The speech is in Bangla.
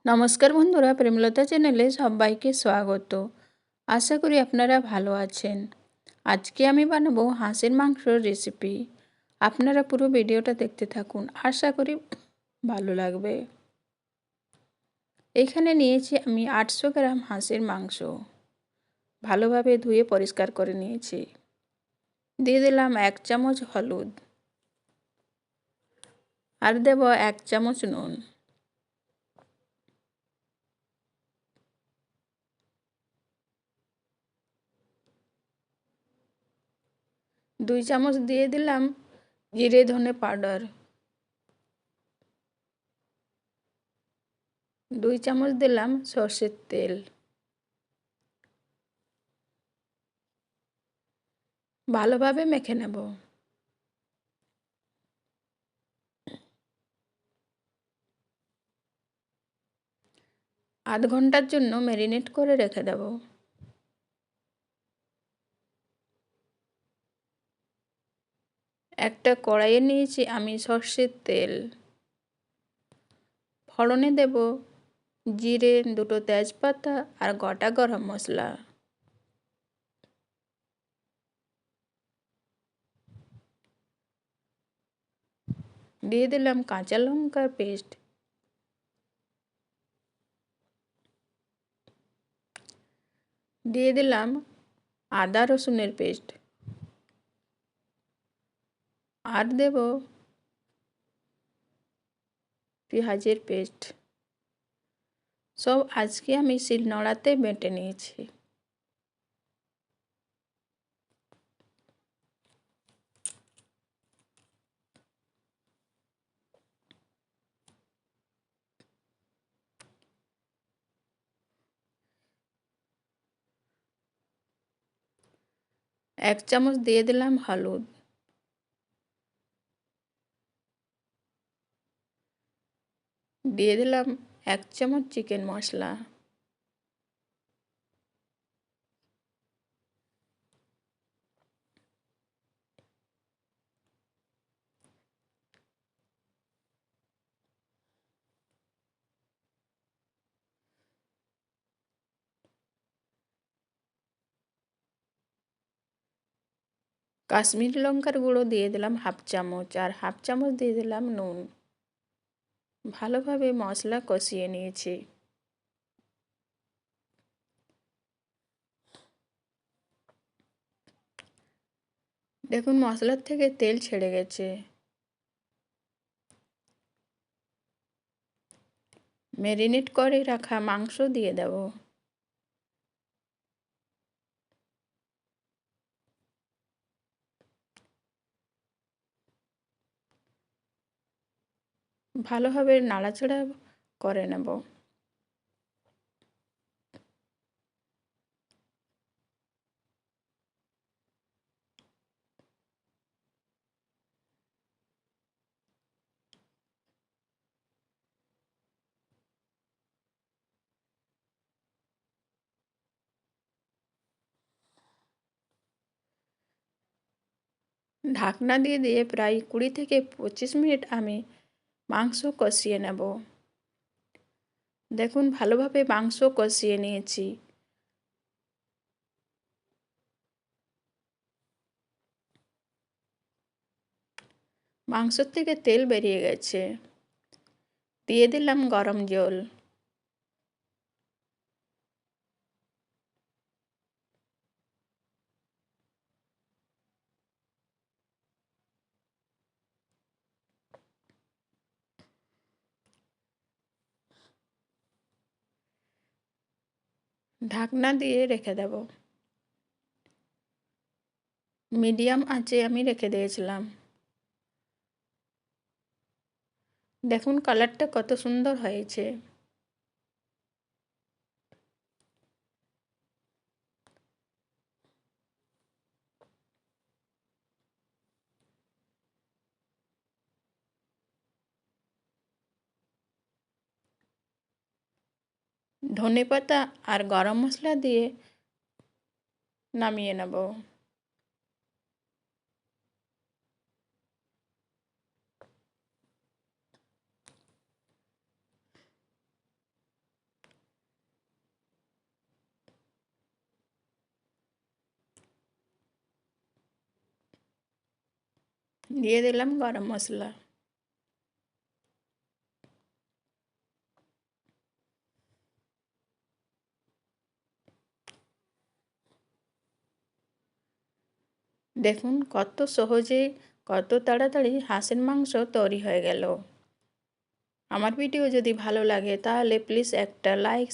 নমস্কার বন্ধুরা, প্রেমলতা চ্যানেলে সবাইকে স্বাগত। আশা করি আপনারা ভালো আছেন। আজকে আমি বানাবো হাঁসের মাংসর রেসিপি। আপনারা পুরো ভিডিওটা দেখতে থাকুন, আশা করি ভালো লাগবে। এখানে নিয়েছি আমি 800 গ্রাম হাঁসের মাংস, ভালোভাবে ধুয়ে পরিষ্কার করে নিয়েছি। দিয়ে দিলাম 1 চামচ হলুদ, আর দেব 1 চামচ নুন। দুই চামচ দিয়ে দিলাম জিরে ধনে পাউডার, 2 চামচ দিলাম সর্ষের তেল। ভালোভাবে মেখে নেব। আধ ঘন্টার জন্য ম্যারিনেট করে রেখে দেব। একটা কড়াইয়ে নিয়েছি আমি সর্ষের তেল। ফোড়নে দেব জিরে, 2টো তেজপাতা আর গোটা গরম মশলা। দিয়ে দিলাম কাঁচা লঙ্কার পেস্ট। দিয়ে দিলাম আদা রসুনের পেস্ট। আর দেব পেঁয়াজের পেস্ট। সব আজকে আমি শিলনোড়াতে বেটে নিয়েছি। এক চামচ দিয়ে দিলাম হলুদ। দিয়ে দিলাম 1 চামচ চিকেন মশলা। কাশ্মীরি লঙ্কার গুঁড়ো দিয়ে দিলাম 1/2 চামচ, আর 1/2 চামচ দিয়ে দিলাম নুন। ভালোভাবে মশলা কষিয়ে নিয়েছি। দেখুন মশলার থেকে তেল ছেড়ে গেছে। ম্যারিনেট করে রাখা মাংস দিয়ে দেব। ভালোভাবে নাড়াচাড়া করে নেব। ঢাকনা দিয়ে দিয়ে প্রায় 20 থেকে 25 মিনিট আমি মাংস কষিয়ে নেব। দেখুন ভালোভাবে মাংস কষিয়ে নিয়েছি। মাংসর থেকে তেল বেরিয়ে গেছে। দিয়ে দিলাম গরম জল। ঢাকনা দিয়ে রেখে দেব। মিডিয়াম আঁচে আমি রেখে দিয়েছিলাম। দেখুন কালারটা কত সুন্দর হয়েছে। ধনেপাতা আর গরম মশলা দিয়ে নামিয়ে নেব। দিয়ে দিলাম গরম মশলা। দেখুন কত সহজে কত তাড়াতাড়ি হাঁসের মাংস তৈরি হয়ে গেল। আমার ভিডিও যদি ভালো লাগে তাহলে প্লিজ একটা লাইক